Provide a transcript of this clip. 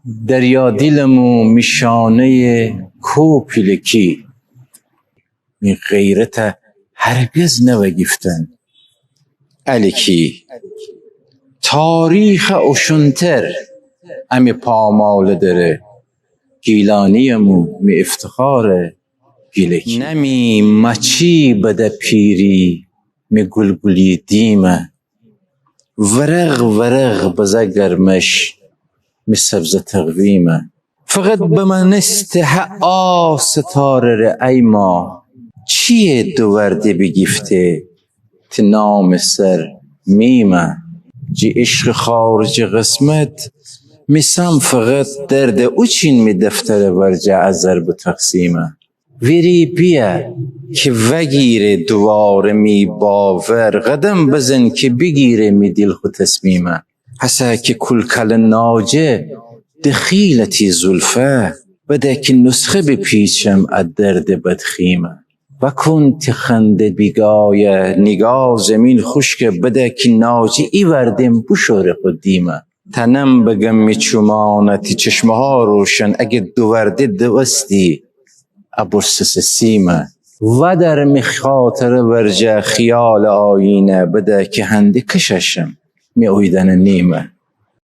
دریا دیلمو میشانه کوپیلکی می غیرت هرگز نوگیفتن الکی تاریخ اوشنتر امی پامال داره گیلانیمو می افتخار گیلکی نمی مچی بده پیری می گلگلی دیمه ورق ورق بزه گرمش می سبز تقویمه فقط به من استحعا ستاره ره ای ما چیه دورده بگیفته تنام سر میمه جی عشق خارج قسمت میسم فقط درد اوچین می دفتر ورجه از ضرب تقسیمه ویری بیه که وگیره دواره می باور قدم بزن که بگیره می دل خود تصمیمه حسا که کلکل ناجه دخیلتی زلفه بده که نسخه بپیچم از درد بدخیمه و کنت خنده بیگایه نگاه زمین خشک بده که ناجی ای وردم بشور قدیمه تنم بگم می چمانتی چشمه ها روشن اگه دورده دوستی ابرسس سیمه و در می خاطر ورجه خیال آینه بده که هنده کششم می اویدن نیمه